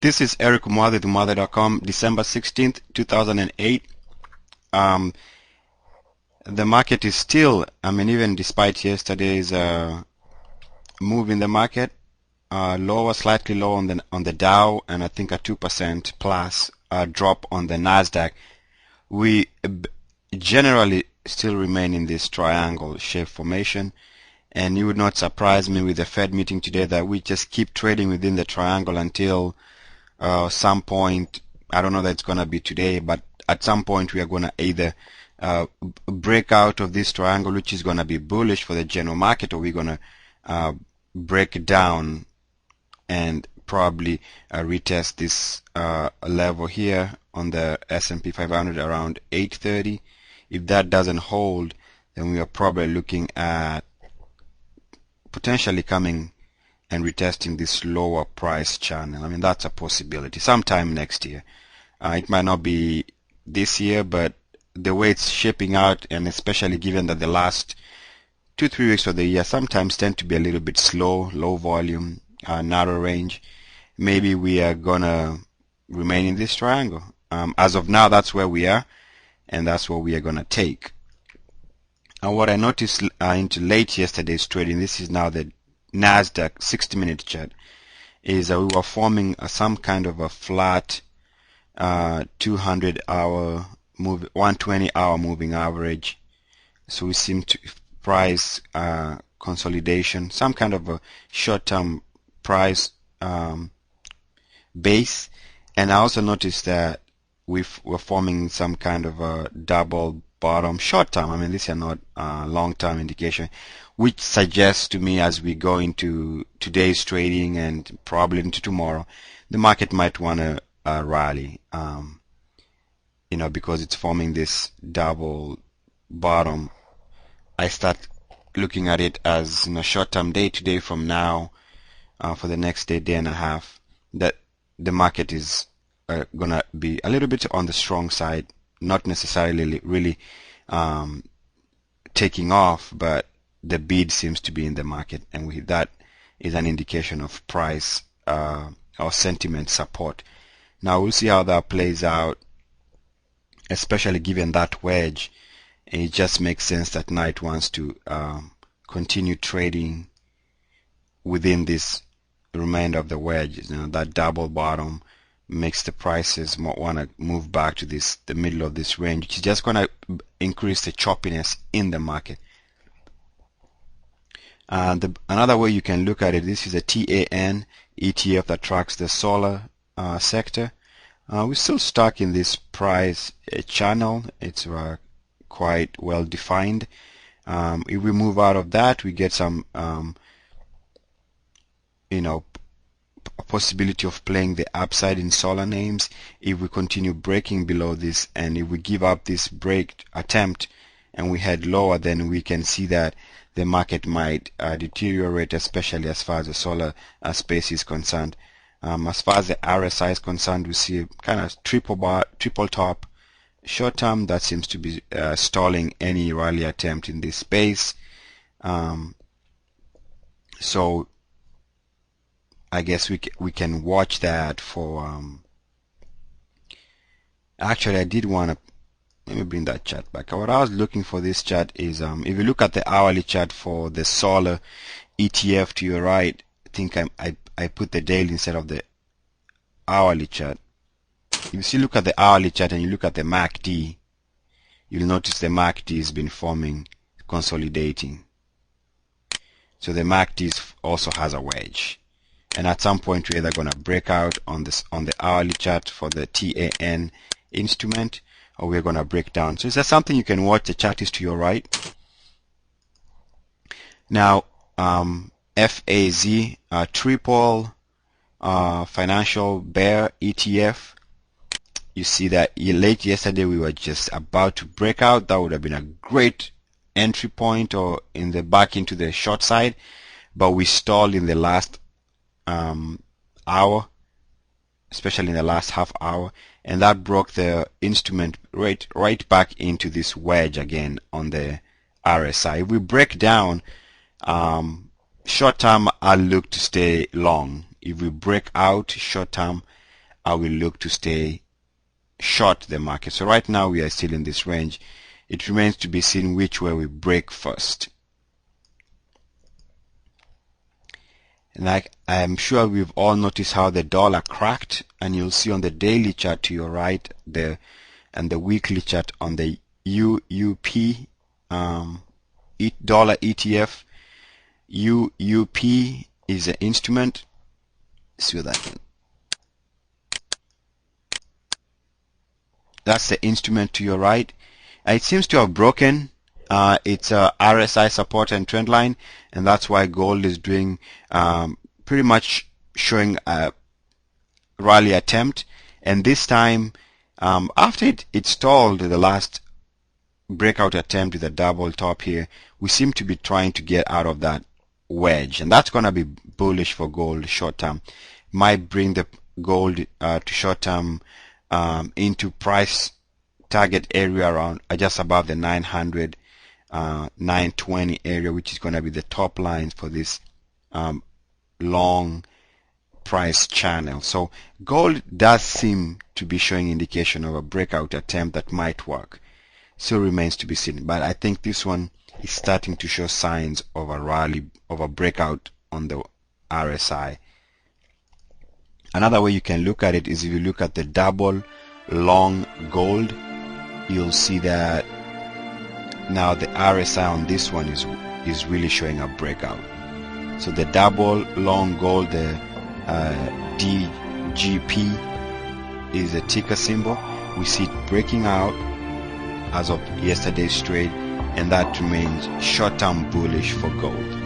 This is Eric Umwathe, Umwathe.com, December 16th, 2008. The market is still, even despite yesterday's move in the market, lower, slightly lower on the Dow, and I think a 2% plus drop on the NASDAQ. We generally still remain in this triangle shape formation, and it would not surprise me with the Fed meeting today that we just keep trading within the triangle until some point. I don't know that it's going to be today, but at some point we are going to either break out of this triangle, which is going to be bullish for the general market, or we're going to break down and probably retest this level here on the S&P 500 around 830. If that doesn't hold, then we are probably looking at potentially coming and retesting this lower price channel. That's a possibility sometime next year. It might not be this year, but the way it's shaping out, and especially given that the last 2-3 weeks of the year sometimes tend to be a little bit slow, low volume, narrow range, maybe we are gonna remain in this triangle. As of now, that's where we are, and that's what we are gonna take. And what I noticed into late yesterday's trading, this is now the NASDAQ 60-minute chart, is we were forming some kind of a flat 200-hour move, 120-hour moving average. So we seem to price consolidation, some kind of a short-term price base. And I also noticed that we're forming some kind of a double bottom short-term. These are not long-term indication, which suggests to me as we go into today's trading and probably into tomorrow, the market might want to rally, because it's forming this double bottom. I start looking at it as short-term, day-to-day from now, for the next day and a half, that the market is gonna be a little bit on the strong side, not necessarily really taking off, but the bid seems to be in the market, and that is an indication of price or sentiment support. Now we'll see how that plays out, especially given that wedge. And it just makes sense that Knight wants to continue trading within this remainder of the wedge. That double bottom makes the prices want to move back to the middle of this range, which is just going to increase the choppiness in the market. Another way you can look at it, this is a TAN ETF that tracks the solar sector. We're still stuck in this price channel. It's quite well defined. If we move out of that, we get some a possibility of playing the upside in solar names. If we continue breaking below this, and if we give up this break attempt and we head lower, then we can see that the market might deteriorate, especially as far as the solar space is concerned. As far as the RSI is concerned, we see kind of triple top short term that seems to be stalling any rally attempt in this space. So I guess we can watch that for actually I did want to, let me bring that chart back. What I was looking for this chart is if you look at the hourly chart for the solar ETF to your right, I think I put the daily instead of the hourly chart. If you look at the hourly chart and you look at the MACD, you'll notice the MACD has been forming, consolidating. So the MACD also has a wedge. And at some point we're either going to break out on the hourly chart for the TAN instrument, or we're going to break down. So is that something you can watch? The chart is to your right. Now FAZ, triple financial bear ETF. You see that late yesterday we were just about to break out. That would have been a great entry point or back into the short side, but we stalled in the last hour, especially in the last half hour, and that broke the instrument right back into this wedge again on the RSI. If we break down, short term, I'll look to stay long. If we break out short term, I will look to stay short the market. So right now we are still in this range. It remains to be seen which way we break first. And like I'm sure we've all noticed how the dollar cracked, and you'll see on the daily chart to your right there and the weekly chart on the UUP dollar ETF. UUP is an instrument. See what that can. That's the instrument to your right. It seems to have broken its RSI support and trend line, and that's why gold is doing pretty much showing a rally attempt. And this time, after it stalled the last breakout attempt with a double top here, we seem to be trying to get out of that wedge, and that's going to be bullish for gold short term. Might bring the gold to short term into price target area around just above the 900 920 area, which is going to be the top lines for this long price channel. So gold does seem to be showing indication of a breakout attempt that might work. Still remains to be seen, but I think this one is starting to show signs of a rally, of a breakout on the RSI. Another way you can look at it is if you look at the double long gold, you'll see that now the RSI on this one is really showing a breakout. So the double long gold, the DGP is a ticker symbol. We see it breaking out as of yesterday's trade, and that remains short-term bullish for gold.